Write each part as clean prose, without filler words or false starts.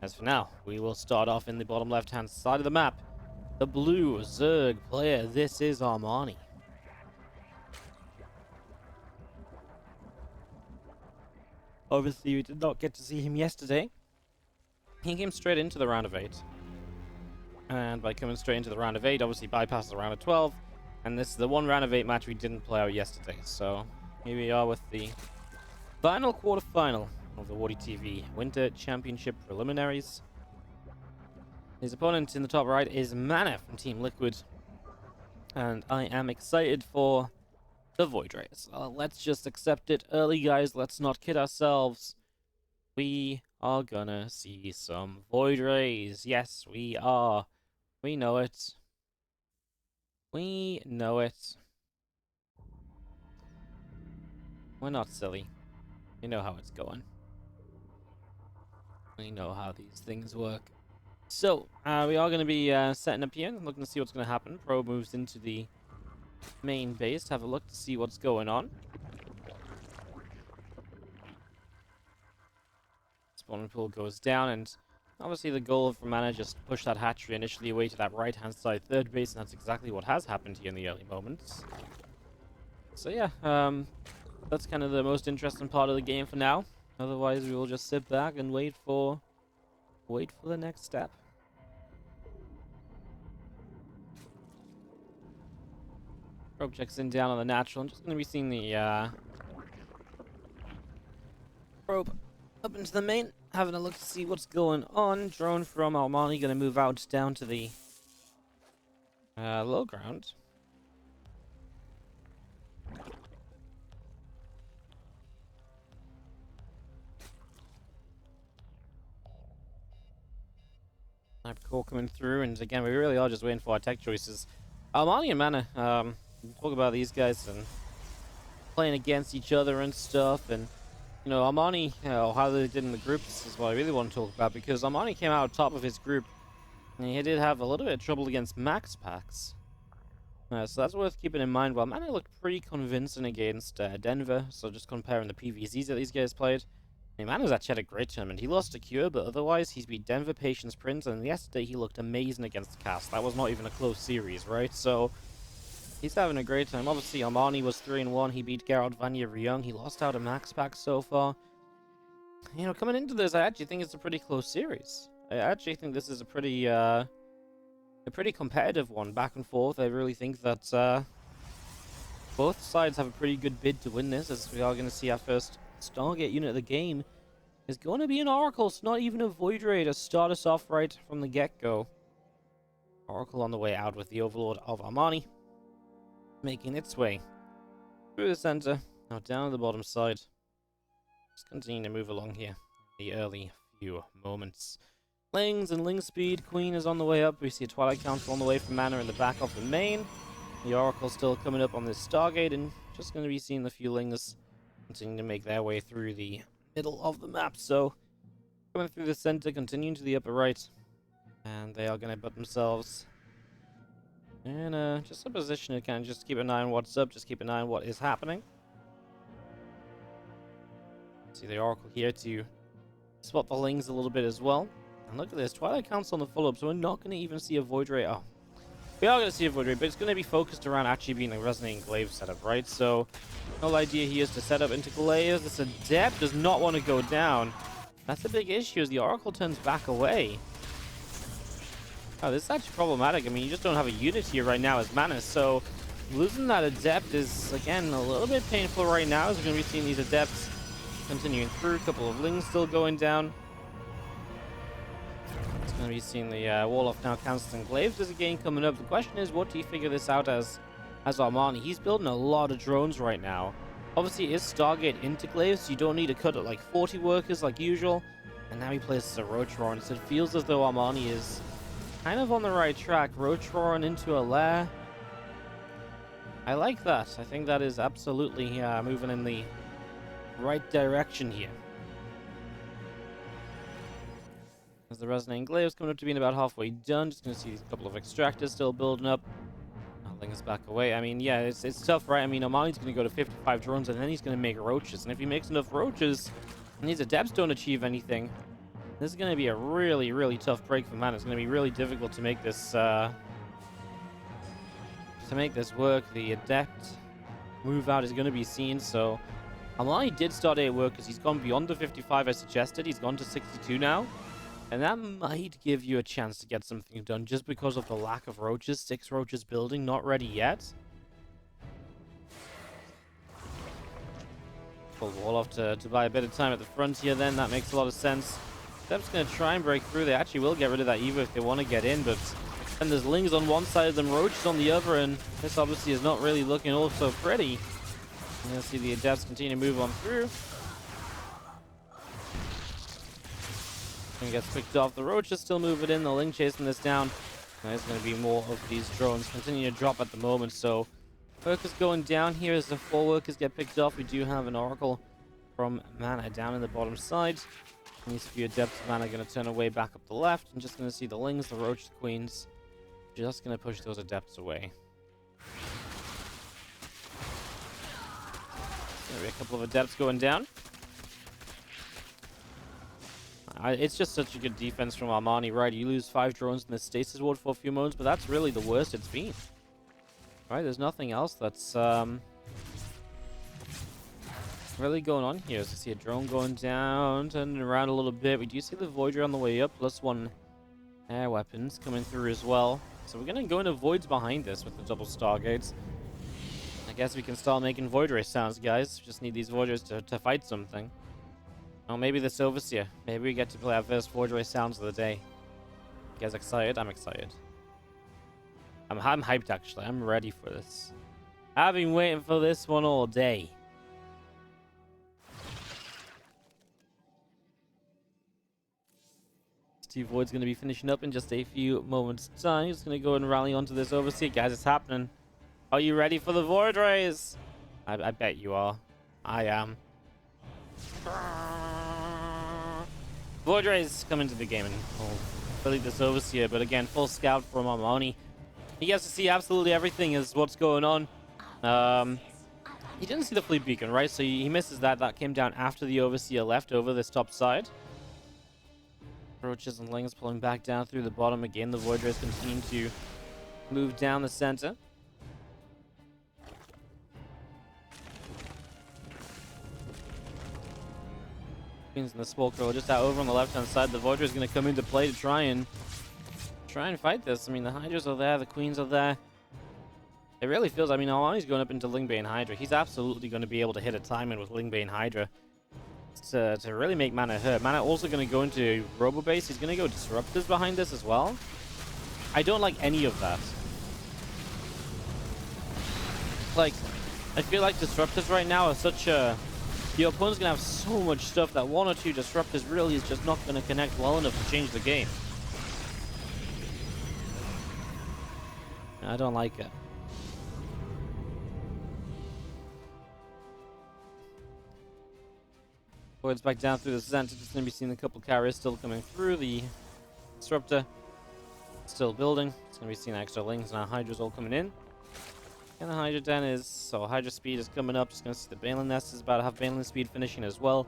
As for now, we will start off in the bottom left-hand side of the map. The blue Zerg player, this is Armani. Obviously, we did not get to see him yesterday. He came straight into the round of 8. And by coming straight into the round of 8, obviously bypasses the round of 12. And this is the one round of 8 match we didn't play out yesterday. So here we are with the final quarterfinal of the WardiTV Winter Championship Preliminaries. His opponent in the top right is MaNa from Team Liquid. And I am excited for the Void Rays. Let's just accept it early, guys. Let's not kid ourselves. We are gonna see some Void Rays. Yes, we are. We know it. We know it. We're not silly. We know how it's going. We know how these things work. So, we are going to be setting up here, looking to see what's going to happen. Pro moves into the main base to have a look to see what's going on. Spawning pool goes down, and obviously the goal for MaNa just push that hatchery initially away to that right-hand side third base, and that's exactly what has happened here in the early moments. So yeah, that's kind of the most interesting part of the game for now. Otherwise, we will just sit back and wait for the next step. Probe checks in down on the natural. I'm just going to be seeing the probe up into the main, having a look to see what's going on. Drone from Armani going to move out down to the low ground. Sniper core coming through, and again, we really are just waiting for our tech choices. Armani and MaNa, talk about these guys and playing against each other and stuff, and you know, Armani, how they did in the groups is what I really want to talk about, because Armani came out top of his group, and he did have a little bit of trouble against max packs. So that's worth keeping in mind. While MaNa looked pretty convincing against Denver, so just comparing the PvZs that these guys played. I mean, MaNa's actually had a great tournament. He lost to Cure, but otherwise he's beat Denver, Patience, Prince, and yesterday he looked amazing against Cast. That was not even a close series, right? So he's having a great time. Obviously, Armani was 3-1. He beat Geralt Vanya Young. He lost out a max pack so far. You know, coming into this, I actually think it's a pretty close series. I actually think this is a pretty competitive one, back and forth. I really think that both sides have a pretty good bid to win this, as we are going to see our first Stargate unit of the game is going to be an Oracle. It's not even a Void Ray to start us off right from the get-go. Oracle on the way out with the Overlord of Armani, making its way through the center, now down to the bottom side. Just continue to move along here in the early few moments. Lings and Ling speed. Queen is on the way up. We see a Twilight Council on the way from MaNa in the back of the main. The Oracle still coming up on this Stargate, and just going to be seeing a few Lings continuing to make their way through the middle of the map. So coming through the center, continuing to the upper right, and they are going to put themselves in just a position to kind of just keep an eye on what's up, just keep an eye on what is happening. See the Oracle here to spot the Lings a little bit as well. And look at this, Twilight Council on the full up, so we're not going to even see a Void Ray. Oh, we are going to see a Void Ray, but it's going to be focused around actually being a Resonating Glaive setup, right? So the whole idea here is to set up into Glaives. This Adept does not want to go down. That's a big issue as the Oracle turns back away. Oh, this is actually problematic. I mean, you just don't have a unit here right now as MaNa, so losing that Adept is, again, a little bit painful right now, as we're going to be seeing these Adepts continuing through. A couple of Lings still going down. It's going to be seeing the wall off now, canceling Glaives. There's a game coming up. The question is, what do you figure this out as Armani? He's building a lot of drones right now. Obviously, it is Stargate into Glaives, so you don't need to cut it like 40 workers like usual. And now he places a Roach Roaring, so it feels as though Armani is kind of on the right track. Roach Roaring into a lair. I like that. I think that is absolutely moving in the right direction here. As the Resonating Glaive's coming up to being about halfway done. Just going to see a couple of Extractors still building up. Ling is back away. I mean, yeah, it's tough, right? I mean, Armani's going to go to 55 drones, and then he's going to make Roaches. And if he makes enough Roaches, and these Adepts don't achieve anything, This is going to be a really, really tough break for MaNa. It's going to be really difficult to make this work. The Adept move out is going to be seen, so Armani did start a work because he's gone beyond the 55 I suggested. He's gone to 62 now. And that might give you a chance to get something done just because of the lack of roaches. 6 roaches building, not ready yet. Pull the wall off to buy a bit of time at the front here then. That makes a lot of sense. Step's going to try and break through. They actually will get rid of that Evo if they want to get in, but then there's Lings on one side of them, roaches on the other, and this obviously is not really looking all so pretty. You're going to see the Adepts continue to move on through. And gets picked off. The roaches still moving in. The Ling chasing this down. And there's going to be more of these drones continue to drop at the moment. So workers going down here as the 4 workers get picked off. We do have an Oracle from MaNa down in the bottom side. And these few Adepts of MaNa are going to turn away back up the left. And just going to see the Lings, the Roach, the Queens. Just going to push those Adepts away. There'll be a couple of Adepts going down. It's just such a good defense from Armani, right? You lose 5 drones in the stasis ward for a few moments, but that's really the worst it's been. Right? There's nothing else that's really going on here. So see a drone going down, turning around a little bit. We do see the Voidra on the way up, +1 air weapons coming through as well. So we're going to go into Voids behind this with the double Stargates. I guess we can start making Void Ray sounds, guys. Just need these Voiders to fight something. Oh, maybe this Overseer. Maybe we get to play our first Void Ray sounds of the day. You guys excited? I'm excited. I'm hyped, actually. I'm ready for this. I've been waiting for this one all day. Steve Void's going to be finishing up in just a few moments' time. He's going to go and rally onto this Overseer. Guys, it's happening. Are you ready for the Void Rays? I bet you are. I am. Void Rays come into the game and delete this Overseer, but again, full scout from Armani. He gets to see absolutely everything is what's going on. He didn't see the fleet beacon, right? So he misses that. That came down after the Overseer left over this top side. Roaches and Lings pulling back down through the bottom again. The Void Rays continue to move down the center. And the smoke roll just out over on the left hand side. The Voidra is going to come into play to try and fight this. I mean, the Hydras are there, the Queens are there. It really feels, I mean, Armani's going up into Lingbane Hydra. He's absolutely going to be able to hit a timing with Lingbane Hydra to really make MaNa hurt. MaNa also going to go into Robo Base. He's going to go Disruptors behind this as well. I don't like any of that. Like, I feel like Disruptors right now are such a... Your opponent's going to have so much stuff that 1 or 2 Disruptors really is just not going to connect well enough to change the game. I don't like it. Void's back down through the center. Just going to be seeing a couple carriers still coming through. The Disruptor still building. It's going to be seeing extra Lings and our Hydra's all coming in. And the Hydra Den is, so Hydra speed is coming up. Just going to see the Balin Nest is about to have Balin speed finishing as well.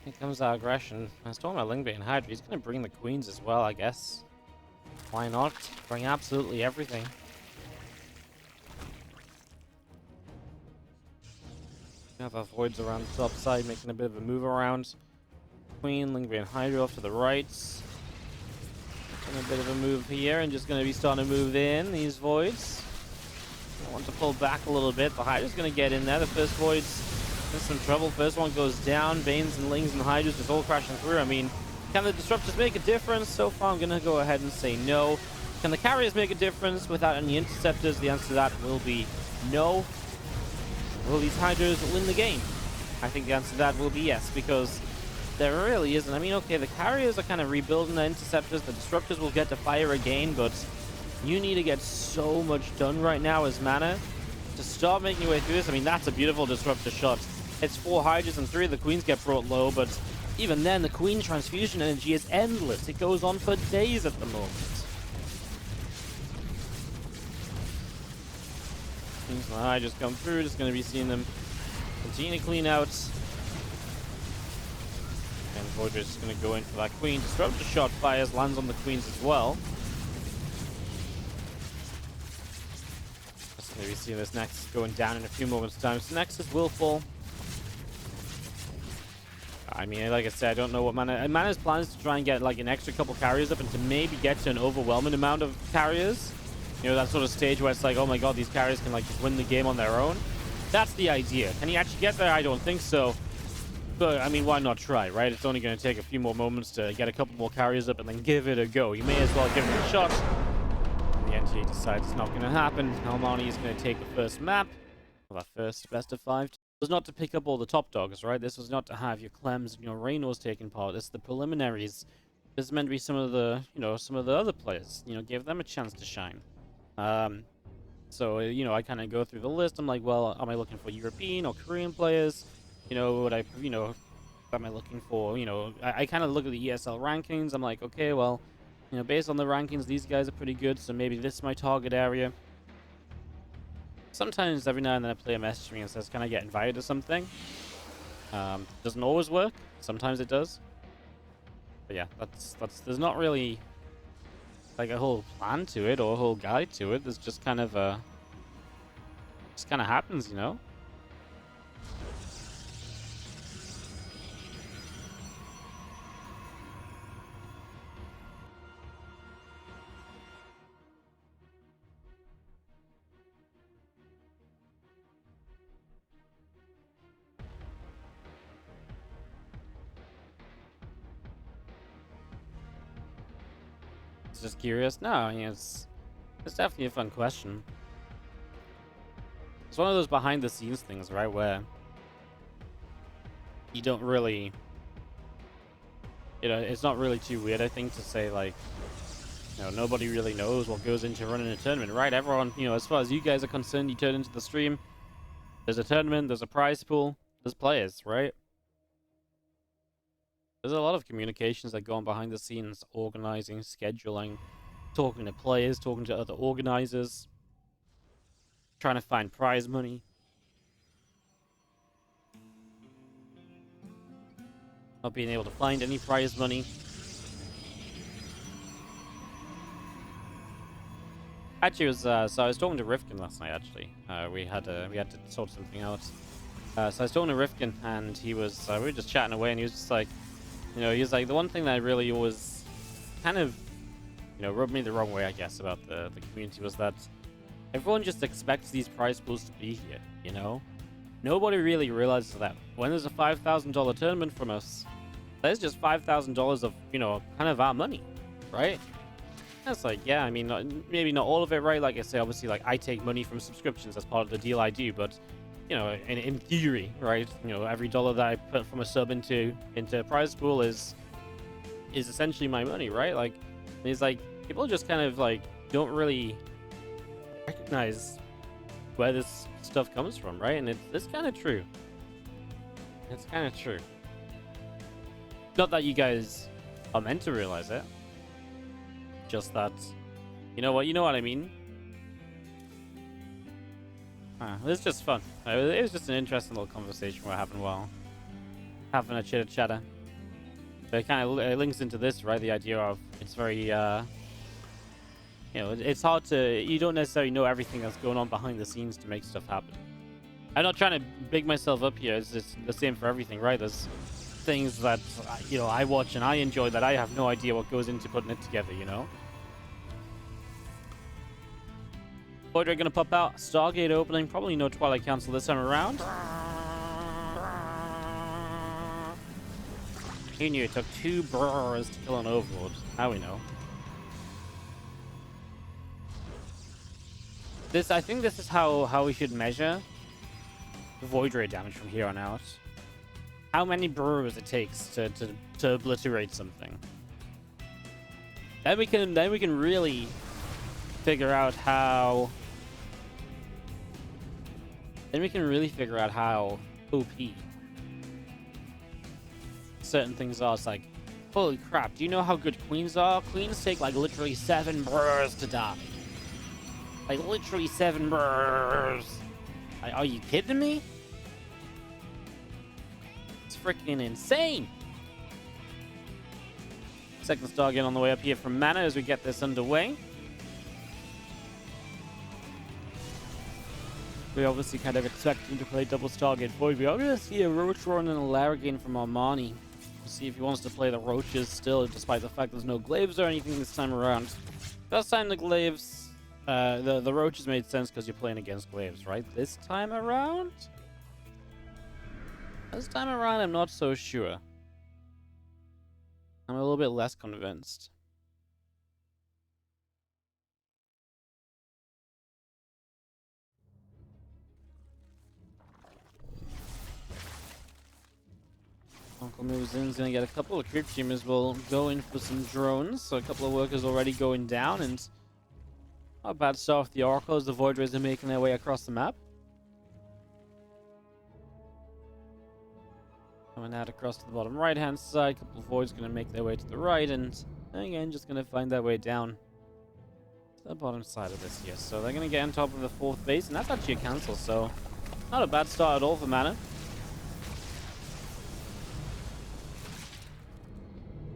Here comes our aggression. I was talking about Lingbane Hydra. He's going to bring the Queens as well, I guess. Why not? Bring absolutely everything. We have our Voids around the top side, making a bit of a move around. Queen, Lingbane Hydra off to the right. Making a bit of a move here, and just going to be starting to move in, these Voids. I want to pull back a little bit. The Hydra's going to get in there. The first Void's in some trouble. First one goes down. Banes and Lings and Hydras just all crashing through. I mean, can the Disruptors make a difference? So far, I'm going to go ahead and say no. Can the Carriers make a difference without any Interceptors? The answer to that will be no. Will these Hydras win the game? I think the answer to that will be yes, because There really isn't. I mean, okay, the carriers are kind of rebuilding the interceptors. The disruptors will get to fire again, but you need to get so much done right now as MaNa to start making your way through this. I mean, that's a beautiful disruptor shot. It's 4 Hydras and 3 of the Queens get brought low, but even then, the Queen transfusion energy is endless. It goes on for days at the moment. Queens and Hydras come through. Just going to be seeing them continue to clean out. And Voidra is going to go in for that Queen. Disruptor shot fires, lands on the Queens as well. Just going to be seeing this Nexus going down in a few moments' time. So Nexus will fall. I mean, like I said, I don't know what MaNa's plan is to try and get like an extra couple carriers up and to maybe get to an overwhelming amount of carriers. You know, that sort of stage where it's like, oh my god, these carriers can like just win the game on their own. That's the idea. Can he actually get there? I don't think so. But, I mean, why not try, right? It's only going to take a few more moments to get a couple more carriers up and then give it a go. You may as well give it a shot. And the NTA decides it's not going to happen. Armani is going to take the first map. Well, that first best of 5. This was not to pick up all the top dogs, right? This was not to have your Clems and your Reynos taking part. This is the preliminaries. This is meant to be some of the, you know, some of the other players. You know, give them a chance to shine. So, you know, I kind of go through the list. I'm like, well, am I looking for European or Korean players? You know, what am I looking for? You know, I kind of look at the ESL rankings. I'm like, okay, well, you know, based on the rankings, these guys are pretty good, so maybe this is my target area. Sometimes, every now and then, a player messages me and says, can I get invited to something? Doesn't always work. Sometimes it does. But yeah, there's not really, like, a whole plan to it or a whole guide to it. There's just kind of just kind of happens, you know? Just curious. No, I mean, it's definitely a fun question. It's one of those behind the scenes things, right, where you don't really, you know, it's not really too weird, I think, to say, like, you know, nobody really knows what goes into running a tournament, right? Everyone, you know, as far as you guys are concerned, you turn into the stream, there's a tournament, there's a prize pool, there's players, right? There's a lot of communications that go on behind the scenes, organizing, scheduling, talking to players, talking to other organizers, trying to find prize money. Not being able to find any prize money. Actually, it was so I was talking to Rifkin last night. Actually, we had to sort something out. So I was talking to Rifkin, and he was we were just chatting away, and he was just like, you know, he was like, the one thing that really was kind of, you know, rubbed me the wrong way, I guess, about the community was that everyone just expects these prize pools to be here, you know? Nobody really realizes that when there's a $5,000 tournament from us, there's just $5,000 of, you know, kind of our money, right? That's like, yeah, I mean, maybe not all of it, right? Like I say, obviously, like, I take money from subscriptions as part of the deal I do, but, you know, in theory, right? You know, every dollar that I put from a sub into a prize pool is essentially my money, right? Like, it's like, people just kind of, like, don't really recognize where this stuff comes from, right? And it's kind of true. It's kind of true. Not that you guys are meant to realize it. Just that, you know what I mean? It's just fun. It was just an interesting little conversation we're having while having a chitter chatter. But it kind of links into this, right? The idea of it's very, you know, it's hard to, you don't necessarily know everything that's going on behind the scenes to make stuff happen. I'm not trying to big myself up here. It's the same for everything, right? There's things that, you know, I watch and I enjoy that I have no idea what goes into putting it together, you know? Voidra gonna pop out. Stargate opening. Probably no Twilight Council this time around. He knew it took 2 brrrs to kill an Overlord. Now we know. I think this is how we should measure Void Ray damage from here on out. how many brewers it takes to obliterate something. Then we can really figure out how. Then we can really figure out how OP certain things are. It's like, holy crap! Do you know how good queens are? Queens take like literally 7 brewers to die. Like literally 7 brewers. Like, are you kidding me? It's freaking insane. Second star again on the way up here from MaNa as we get this underway. We obviously kind of expect him to play double Stargate Void. We are going to see a Roach Run and a Larrigan from Armani. We'll see if he wants to play the Roaches still, despite the fact there's no Glaives or anything this time around. Last time the Glaives, the Roaches made sense because you're playing against Glaives, right? This time around? This time around, I'm not so sure. I'm a little bit less convinced. Uncle moves in, he's going to get a couple of creep teamers. Will go in for some drones. So a couple of workers already going down, and not a bad start with the Oracle as the Void Rays are making their way across the map. Coming out across to the bottom right hand side. A couple of Voids going to make their way to the right, and again just going to find their way down to the bottom side of this here. So they're going to get on top of the 4th base, and that's actually a cancel, so not a bad start at all for MaNa.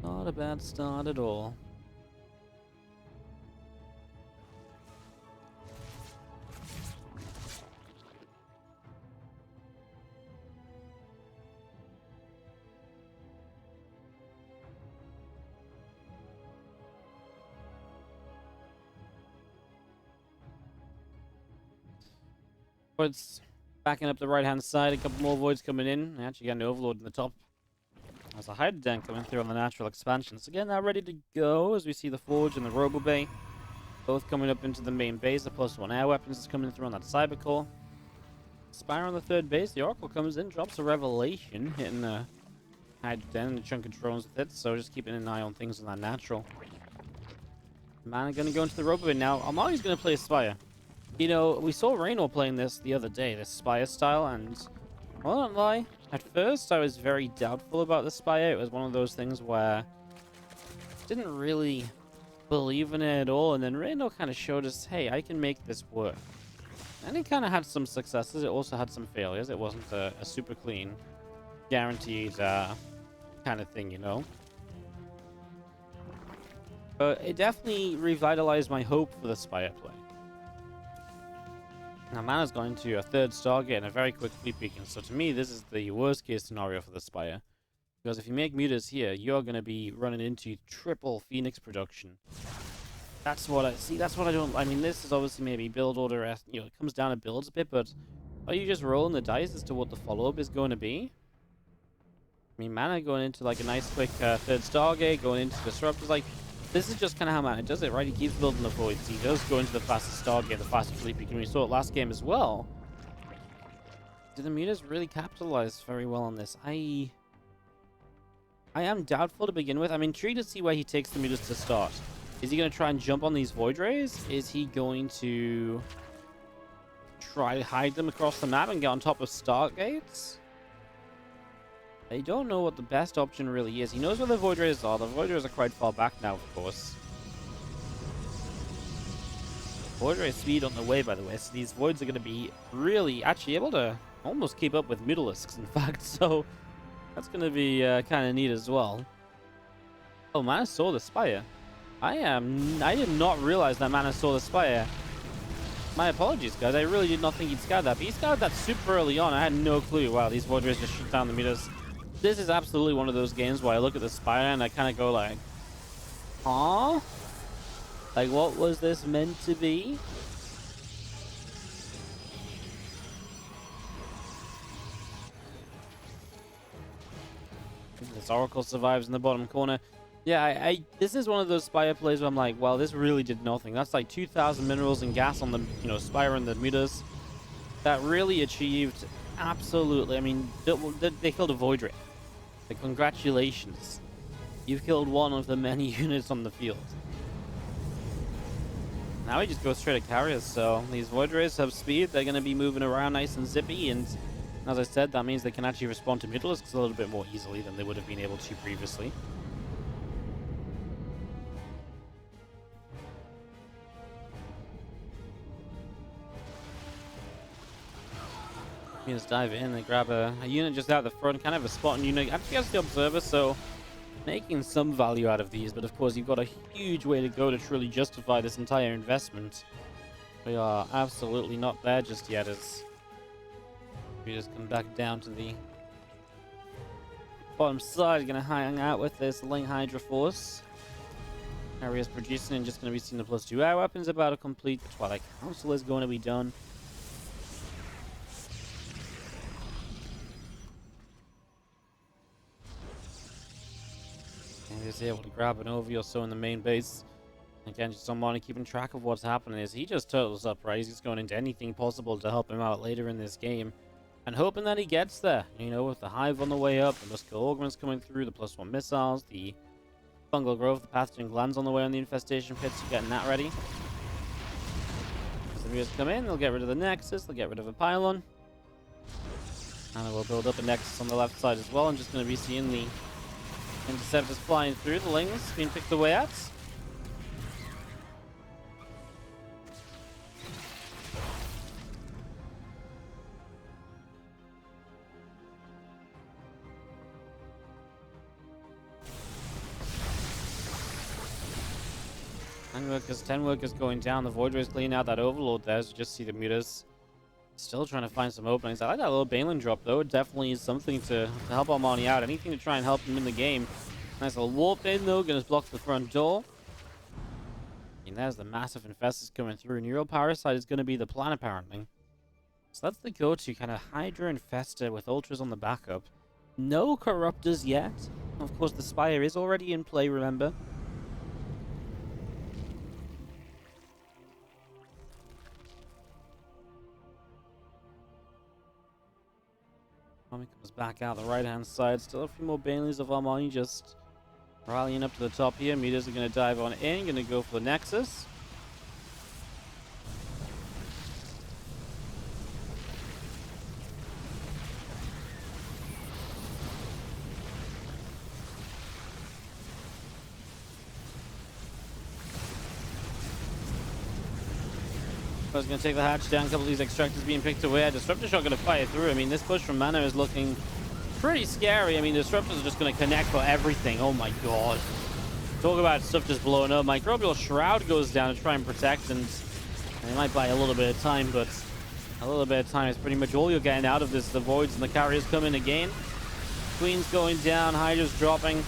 Not a bad start at all. Voids backing up the right-hand side. A couple more Voids coming in. I actually got an Overlord in the top. There's a Hydra Den coming through on the natural expansions. Again, now ready to go as we see the Forge and the Robo Bay both coming up into the main base. The +1 air weapons is coming through on that Cyber Core. Spire on the 3rd base. The Oracle comes in, drops a Revelation, hitting the Hydra Den and a chunk of drones with it. So just keeping an eye on things on that natural. MaNa going to go into the Robo Bay now. Armani's going to play a Spire. You know, we saw Raynor playing this the other day, this Spire style, and I won't lie, at first I was very doubtful about the Spire. It was one of those things where I didn't really believe in it at all, and then Raynor kind of showed us, hey, I can make this work. And it kind of had some successes. It also had some failures. It wasn't a super clean, guaranteed kind of thing, you know? But it definitely revitalized my hope for the Spire play. Now, MaNa's gone into a 3rd Stargate and a very quick fleet beacon. So to me, this is the worst case scenario for the Spire. Because if you make mutas here, you're going to be running into triple Phoenix production. That's what I see. That's what I don't. I mean, this is obviously maybe build order. You know, it comes down to builds a bit, but are you just rolling the dice as to what the follow-up is going to be? I mean, MaNa going into like a nice quick 3rd Stargate, going into Disruptors, like. This is just kind of how MaNa does it, right? He keeps building the Voids. He does go into the fastest Stargate, the fastest fleet beacon. We saw it last game as well. Did the mutas really capitalize very well on this? I am doubtful to begin with. I'm intrigued to see where he takes the mutas to start. Is he going to try and jump on these Void Rays? Is he going to try to hide them across the map and get on top of Stargates? I don't know what the best option really is. He knows where the Void Rays are. The Void Rays are quite far back now, of course. Void Ray speed on the way, by the way. So these Voids are going to be really actually able to almost keep up with Mutalisks, in fact. So that's going to be kind of neat as well. Oh, MaNa saw the Spire. I did not realize that MaNa saw the Spire. My apologies, guys. I really did not think he'd scouted that. But he scouted that super early on. I had no clue. Wow, these Void Rays just shoot down the mutas. This is absolutely one of those games where I look at the Spire and I kind of go like, huh? Like, what was this meant to be? This Oracle survives in the bottom corner. Yeah, this is one of those Spire plays where I'm like, well, this really did nothing. That's like 2,000 minerals and gas on the, Spire and the mutas. That really achieved absolutely. I mean, they killed a Void Ray. Like, congratulations. You've killed one of the many units on the field. Now we just go straight at carriers, so these Void Rays have speed. They're going to be moving around nice and zippy, and as I said, that means they can actually respond to Mutalisks a little bit more easily than they would have been able to previously. You just dive in and grab a unit just out the front, kind of a spotting unit. Actually has the Observer, so making some value out of these, but of course you've got a huge way to go to truly justify this entire investment. We are absolutely not there just yet, as we just come back down to the bottom side. Gonna hang out with this Link Hydra Force. Area's producing and just gonna be seeing the +2 air weapons about to complete. The Twilight Council is going to be done. And he's able to grab an Ovi or so in the main base. Again, just Armani keeping track of what's happening is he just turtles up, right? He's just going into anything possible to help him out later in this game. And hoping that he gets there, you know, with the Hive on the way up, the Muscular Augments coming through, the +1 missiles, the Fungal Growth, the Pathogen Glands on the way on the Infestation Pits, you're getting that ready. As the Mutas come in, they'll get rid of the Nexus, they'll get rid of a Pylon. And they will build up a Nexus on the left side as well. I'm just going to be seeing the Interceptors flying through, the Lings being picked away at. Workers, 10 workers going down. The Void Rays cleaning out that Overlord there. So just see the Mutas still trying to find some openings. I like that little Balin drop though. It definitely is something to help Armani out. Anything to try and help him in the game. Nice little warp in though. Gonna block the front door. And there's the massive Infestors coming through. Neural Parasite is going to be the plan apparently. So that's the go-to kind of Hydra Infestor with Ultras on the backup. No Corruptors yet. Of course the Spire is already in play, remember. Army comes back out the right-hand side. Still a few more Baneleys of Armani just rallying up to the top here. Mutas are going to dive on in. Going to go for the Nexus. I was going to take the hatch down. A couple of these extractors being picked away. Disruptor Shot going to fire through. I mean, this push from MaNa is looking pretty scary. I mean, the Disruptors are just going to connect for everything. Oh my god. Talk about stuff just blowing up. Microbial Shroud goes down to try and protect, and they might buy a little bit of time, but a little bit of time is pretty much all you're getting out of this. The Voids and the Carriers come in again. Queen's going down. Hydra's dropping.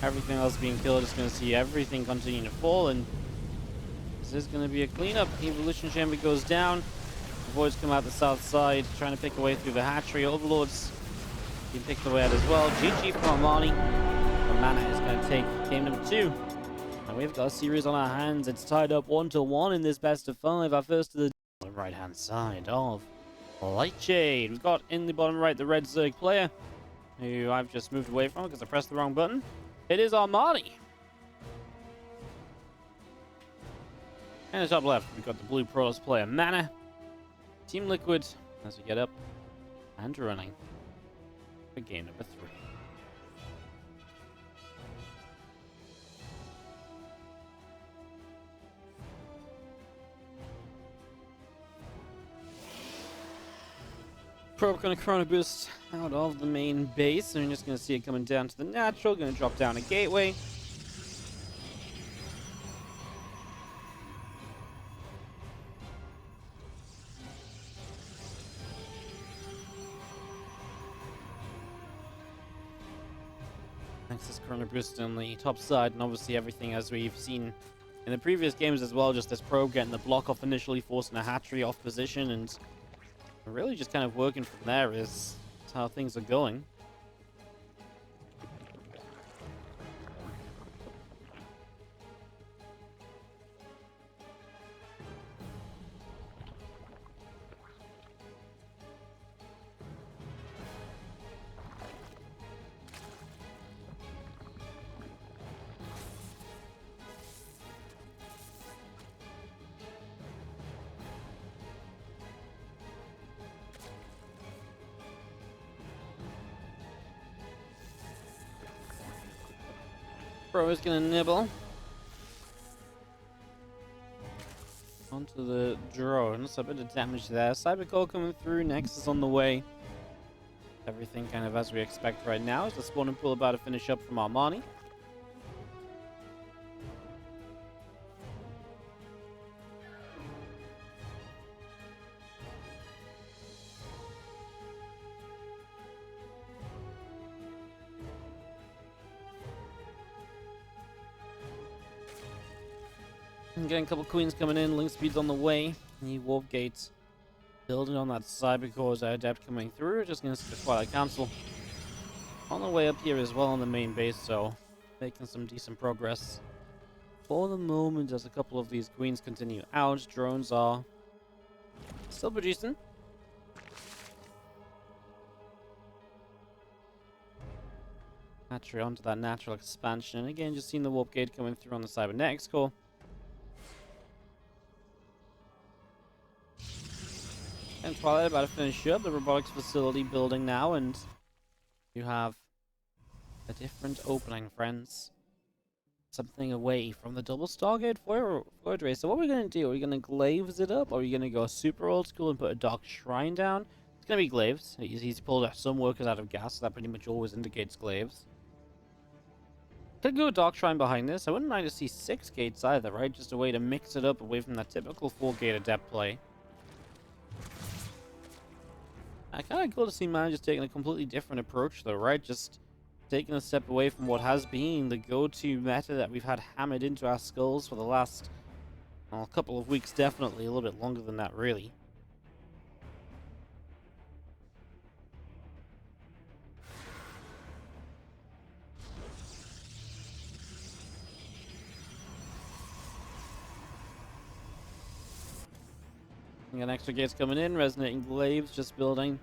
Everything else being killed. Just going to see everything continue to fall, and this is going to be a cleanup. Evolution Chamber goes down. The Voids come out the south side, trying to pick away through the hatchery. Overlords being picked away at as well. GG from Armani. And MaNa is going to take game number 2. And we've got a series on our hands. It's tied up 1-1 in this best of 5. Our first to the right-hand side of Lightshade. We've got in the bottom right the red Zerg player, who I've just moved away from because I pressed the wrong button. It is Armani. And the top left, we've got the blue Protoss player, MaNa. Team Liquid, as we get up and running for game number 3. Probe going to Chrono Boost out of the main base, and we're just going to see it coming down to the natural. Going to drop down a gateway. Nexus Chrono Boost on the top side, and obviously everything as we've seen in the previous games as well. Just this probe getting the block off initially, forcing a hatchery off position, and really just kind of working from there is how things are going. Bro is gonna nibble onto the drone, so a bit of damage there. Cybercore coming through, Nexus on the way. Everything kind of as we expect right now. Is the spawning pool about to finish up from Armani? Getting a couple queens coming in, link speed's on the way. Need warp gates. Building on that Cybercore's adept coming through. Just gonna skip Twilight Council. On the way up here as well on the main base, so making some decent progress. For the moment, as a couple of these queens continue out, drones are still producing. Naturally onto that natural expansion. And again, just seeing the warp gate coming through on the Cybernex core. And Twilight about to finish up the robotics facility building now, and you have a different opening, friends. Something away from the double Stargate Void Ray. So what are we going to do? Are we going to glaives it up? Or are we going to go super old school and put a dark shrine down? It's going to be glaives. He's pulled some workers out of gas, so that pretty much always indicates glaives. Could go dark shrine behind this. I wouldn't mind to see 6 gates either, right? Just a way to mix it up away from that typical 4-gate adept play. I kind of cool to see MaNa just taking a completely different approach though, right? Just taking a step away from what has been the go-to meta that we've had hammered into our skulls for the last, well, a couple of weeks, definitely. A little bit longer than that, really. We got extra gates coming in, resonating glaives, just building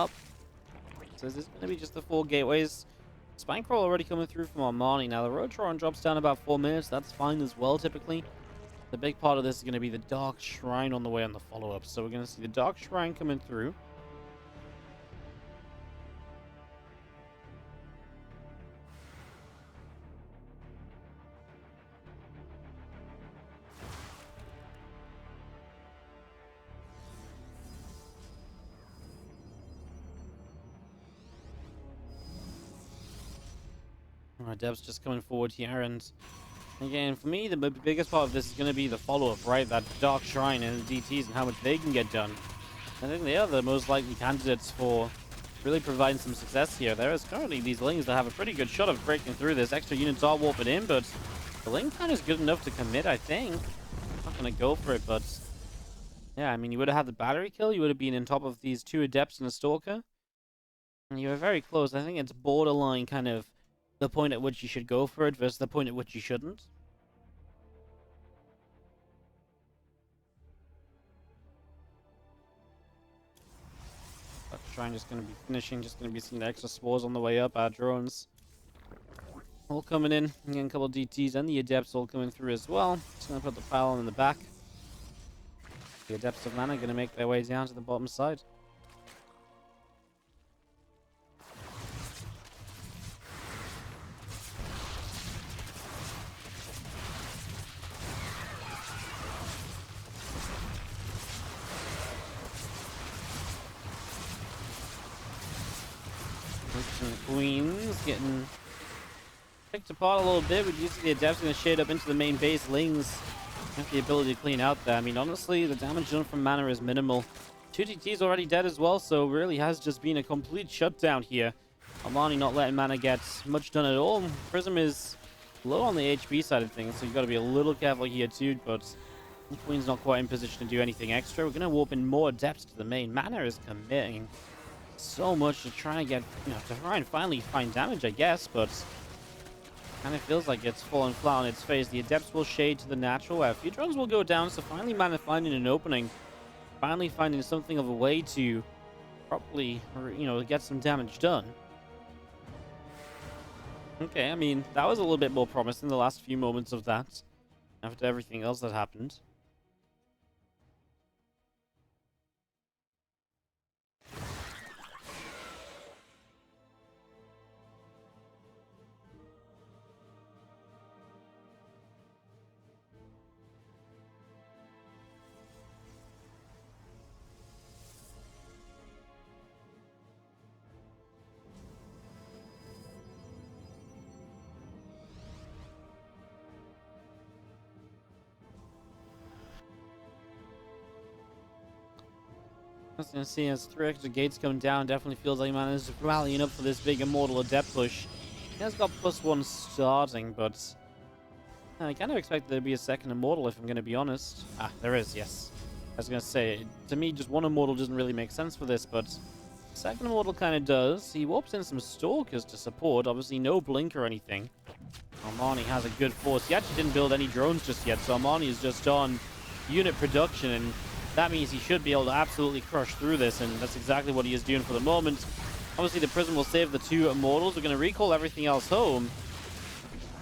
up. So this is going to be just the 4 gateways. Spinecrawl already coming through from Armani. Now the Rotron drops down about 4 minutes. That's fine as well, typically. The big part of this is going to be the Dark Shrine on the way on the follow-up. So we're going to see the Dark Shrine coming through. Alright, Dev's just coming forward here, and again, for me, the biggest part of this is going to be the follow-up, right? That Dark Shrine and the DTs and how much they can get done. I think they are the most likely candidates for really providing some success here. There is currently these Lings that have a pretty good shot of breaking through this. Extra units are warping in, but the Ling kind is good enough to commit, I think. Not going to go for it, but yeah, I mean, you would have had the battery kill. You would have been on top of these 2 Adepts and a Stalker. And you were very close. I think it's borderline kind of the point at which you should go for it versus the point at which you shouldn't. That shrine just going to be finishing, just going to be some extra spores on the way up. Our drones all coming in. Again, a couple of DTs and the Adepts all coming through as well. Just going to put the pylon in the back. The Adepts of MaNa are going to make their way down to the bottom side. Queens getting picked apart a little bit. We do see the Adepts going to shade up into the main base. Lings have the ability to clean out there. I mean, honestly, the damage done from MaNa is minimal. 2 TTs already dead as well, so really has just been a complete shutdown here. Armani not letting MaNa get much done at all. Prism is low on the HP side of things, so you've got to be a little careful here too, but Queen's not quite in position to do anything extra. We're going to warp in more Adepts to the main. MaNa is committing so much to try and get, to try and finally find damage, I guess, but kind of feels like it's fallen flat on its face. The Adepts will shade to the natural, where a few drones will go down, so finally MaNa finding an opening, finally finding something of a way to properly, get some damage done. Okay, I mean, that was a little bit more promising, the last few moments of that, after everything else that happened. I was gonna see as 3 extra gates come down, definitely feels like MaNa is rallying up for this big Immortal Adept push. He has got +1 starting, but I kind of expected there to be a second Immortal, if I'm gonna be honest. Ah, there is, yes. I was gonna say, to me, just one Immortal doesn't really make sense for this, but second Immortal kind of does. He warps in some Stalkers to support, obviously no Blink or anything. Armani has a good force. He actually didn't build any drones just yet, so Armani is just on unit production, and that means he should be able to absolutely crush through this, and that's exactly what he is doing for the moment. Obviously, the Prism will save the 2 Immortals. We're going to recall everything else home.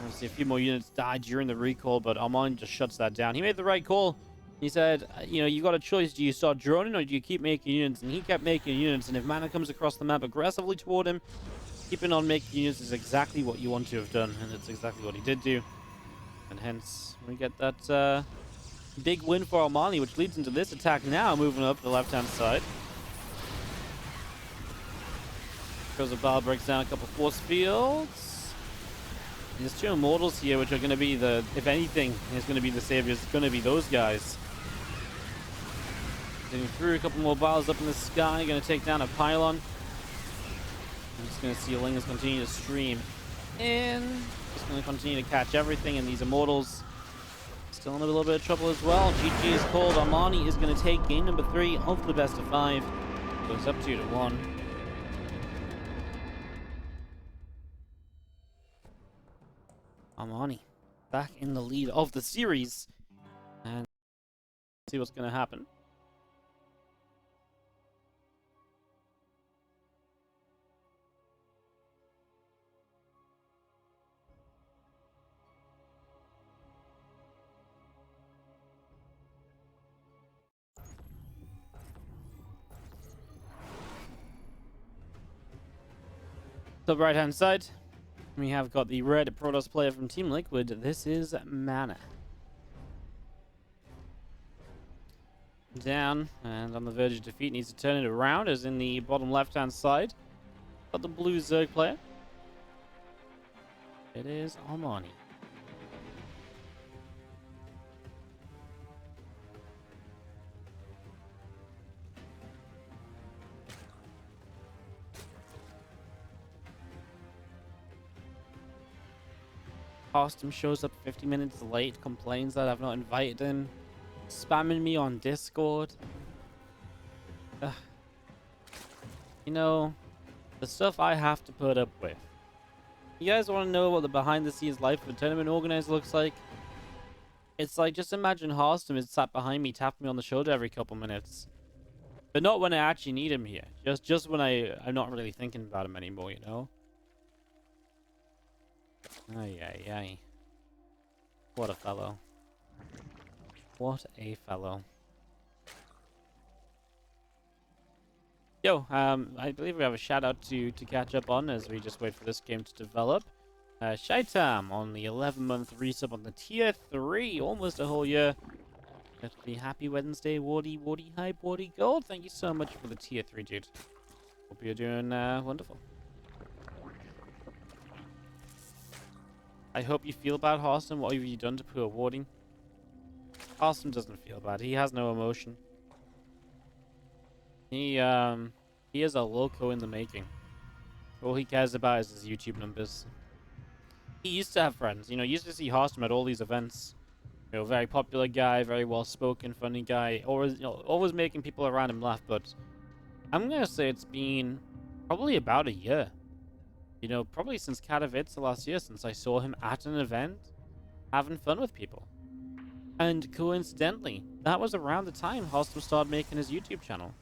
Obviously, a few more units died during the recall, but Armani just shuts that down. He made the right call. He said, you know, you got a choice. Do you start droning or do you keep making units? And he kept making units, and if MaNa comes across the map aggressively toward him, keeping on making units is exactly what you want to have done, and it's exactly what he did do. And hence, we get that big win for Armani, which leads into this attack now, moving up the left-hand side. Goes a Ball, breaks down a couple force fields. And there's 2 Immortals here, which are going to be the, if anything, is going to be the saviors. It's going to be those guys. Getting through a couple more balls up in the sky, going to take down a pylon. I'm just going to see Lingus continue to stream in. Just going to continue to catch everything, and these Immortals still in a little bit of trouble as well. GG is called. Armani is going to take game number 3 of the best of 5. Goes up 2-1. Armani back in the lead of the series. And see what's going to happen. Top right hand side, we have got the red Protoss player from Team Liquid. This is MaNa. Down and on the verge of defeat, needs to turn it around, as in the bottom left hand side. Got the blue Zerg player. It is Armani. Costum shows up 50 minutes late, complains that I've not invited him, spamming me on Discord. Ugh. You know, the stuff I have to put up with. You guys want to know what the behind the scenes life of a tournament organizer looks like? It's like, just imagine Harston is sat behind me, tapping me on the shoulder every couple minutes. But not when I actually need him here. Just when I'm not really thinking about him anymore, you know? Ay, ay, ay. What a fellow. What a fellow. Yo, I believe we have a shout out to catch up on as we just wait for this game to develop. Shaitam on the 11-month resub on the tier 3, almost a whole year. The happy Wednesday, Wardy hype, Wardy gold. Thank you so much for the tier 3, dude. Hope you're doing wonderful. I hope you feel bad, Harston. What have you done to poor Wardy? Harston doesn't feel bad. He has no emotion. He is a loco in the making. All he cares about is his YouTube numbers. He used to have friends. You know, used to see Harston at all these events. You know, very popular guy, very well-spoken, funny guy. Always, you know, always making people around him laugh. But I'm gonna say it's been probably about a year. You know, probably since Katowice last year, since I saw him at an event, having fun with people. And coincidentally, that was around the time Harston started making his YouTube channel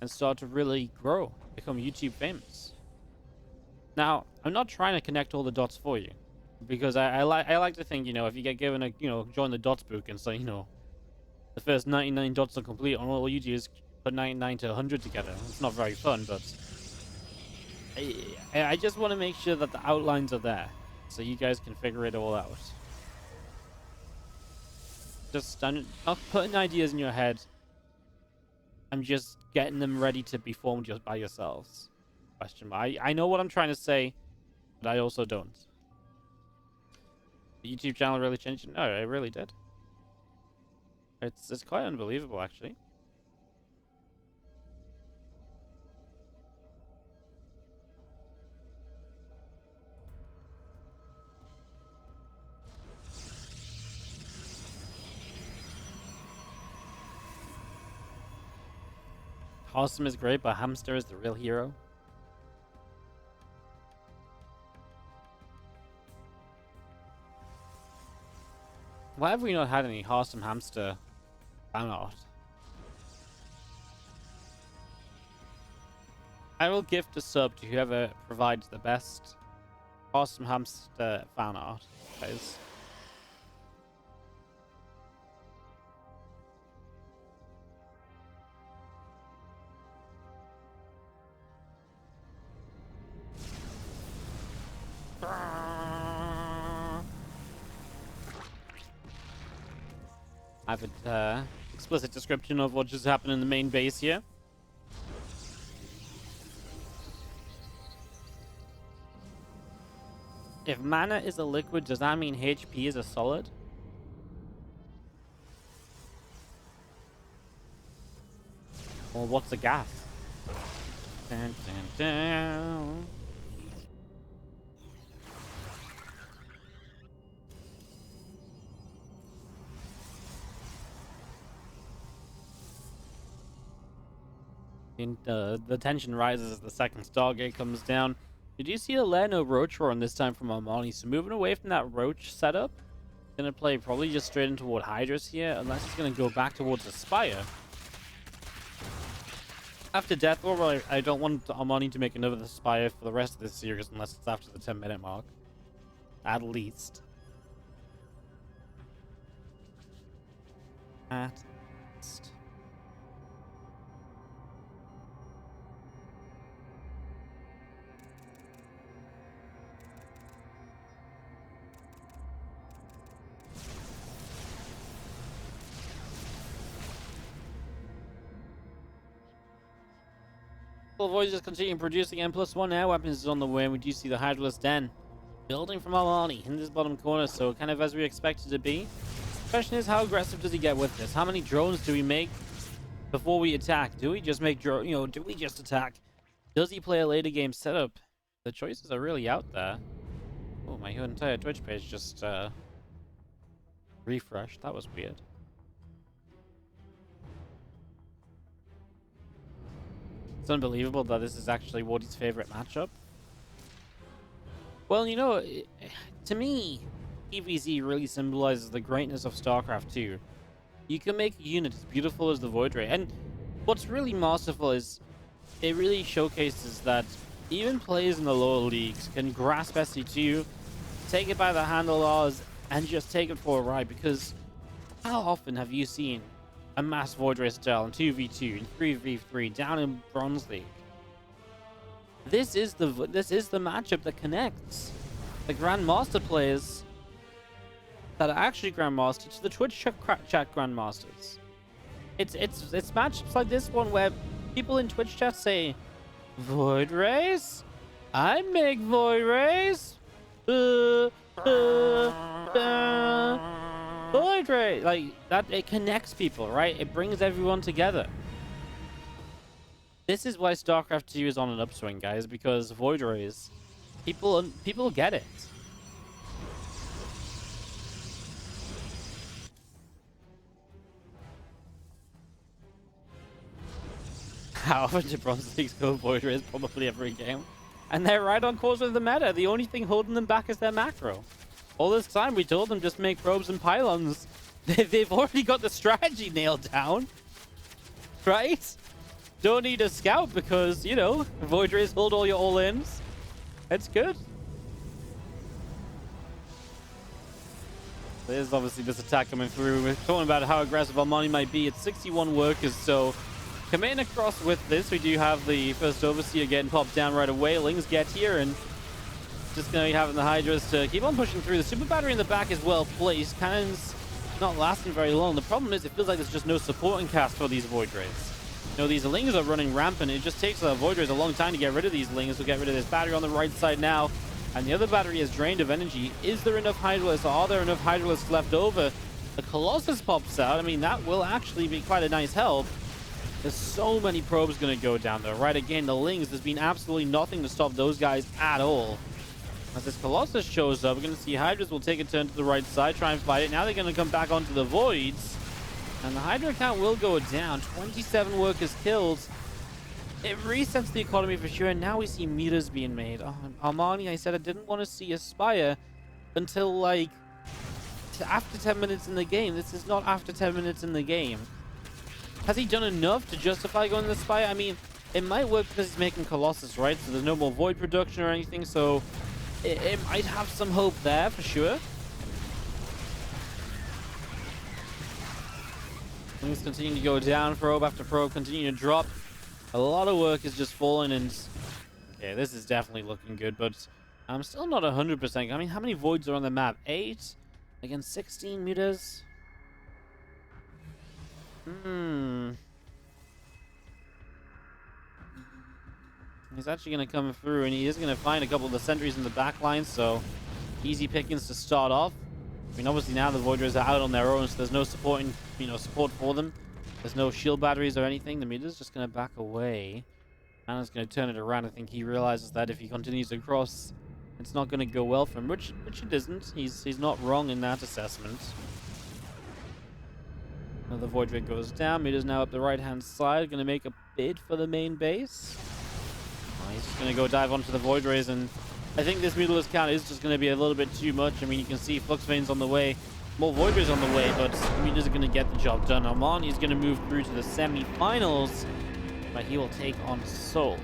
and started to really grow, become YouTube famous. Now, I'm not trying to connect all the dots for you, because I like to think, you know, if you get given a, you know, join the dots book and say, you know, the first 99 dots are complete, and all you do is put 99 to 100 together. It's not very fun, but I just want to make sure that the outlines are there, so you guys can figure it all out. I'm not putting ideas in your head. I'm just getting them ready to be formed just by yourselves. Question mark. I know what I'm trying to say, but I also don't. The YouTube channel really changed? No, it really did. It's quite unbelievable, actually. Awesome is great, but Hamster is the real hero. Why have we not had any Awesome Hamster fan art? I will gift a sub to whoever provides the best Awesome Hamster fan art, guys. I have an explicit description of what just happened in the main base here. If mana is a liquid, does that mean HP is a solid? Or what's a gas? Dun, dun, dun. And the tension rises as the second Stargate comes down. Did you see a Leno Roach Roar this time from Armani? So moving away from that Roach setup, gonna play probably just straight into toward Hydras here, unless he's gonna go back towards Aspire. After Death Roar, I don't want Armani to make another Aspire for the rest of this series unless it's after the 10-minute mark. At least. At least. Void just continuing producing M+1 air weapons is on the way, and we do see the Hydraless Den building from Armani in this bottom corner, so kind of as we expected to be. The question is, how aggressive does he get with this? How many drones do we make before we attack? Do we just make do we just attack? Does he play a later game setup? The choices are really out there. Oh, my entire Twitch page just refreshed. That was weird. It's unbelievable that this is actually Wardy's favorite matchup. Well, to me, PvZ really symbolizes the greatness of Starcraft 2. You can make a unit as beautiful as the Void Ray, and what's really masterful is it really showcases that even players in the lower leagues can grasp SC2, take it by the handlebars, and just take it for a ride, because how often have you seen a mass Void Ray style in 2v2 and 3v3 down in Bronze League? This is the matchup that connects the Grandmaster players that are actually Grandmaster to the Twitch chat Grandmasters. It's matchups like this one where people in Twitch chat say, Void Rays? I make Void Rays? Void Ray, like that, it connects people, right? It brings everyone together. This is why StarCraft 2 is on an upswing, guys, because Void Rays, people get it. How often do Bronze Leagues go Void Rays? Probably every game. And they're right on course with the meta. The only thing holding them back is their macro. All this time, we told them just make probes and pylons. They've already got the strategy nailed down. Right? Don't need a scout because, Void Rays hold all your all-ins. It's good. There's obviously this attack coming through. We're talking about how aggressive Armani might be. It's 61 workers, so coming across with this, we do have the first Overseer getting popped down right away. Lings get here, and just going to be having the Hydras to keep on pushing through. The super battery in the back is well placed. Cannon's not lasting very long. The problem is it feels like there's just no supporting cast for these Void Rays. These Lings are running rampant. It just takes Void Rays a long time to get rid of these Lings. We'll get rid of this battery on the right side now. And the other battery is drained of energy. Is there enough Hydralisks? Are there enough Hydralisks left over? The Colossus pops out. I mean, that will actually be quite a nice help. There's so many probes going to go down there. Right, again, the Lings, there's been absolutely nothing to stop those guys at all. As this Colossus shows up, we're going to see Hydras will take a turn to the right side, try and fight it. Now they're going to come back onto the Voids. And the Hydra count will go down. 27 workers killed. It resets the economy for sure, and now we see meters being made. Oh, Armani, I said I didn't want to see Aspire until, like, after 10 minutes in the game. This is not after 10 minutes in the game. Has he done enough to justify going to the Spire? I mean, it might work because he's making Colossus, right? So there's no more Void production or anything, so it might have some hope there for sure. Things continue to go down, probe after probe, continue to drop. A lot of work is just falling, and okay, this is definitely looking good, but I'm still not 100%. I mean, how many voids are on the map? 8 against 16 meters. He's actually going to come through, and he is going to find a couple of the sentries in the back line, so easy pickings to start off. I mean, obviously now the Voiders are out on their own, so there's no support for them. There's no shield batteries or anything. The meter's just going to back away. MaNa's going to turn it around. I think he realizes that if he continues to cross, it's not going to go well for him, which it isn't. He's not wrong in that assessment. Another Void Rig goes down. Meter's now up the right-hand side. Going to make a bid for the main base. He's just going to go dive onto the Void Rays, and I think this Mutalist count is just going to be a little bit too much. I mean, you can see Flux Veins on the way, more Void Rays on the way, but Mutas are going to get the job done. Armani is going to move through to the semi-finals, but he will take on Soul.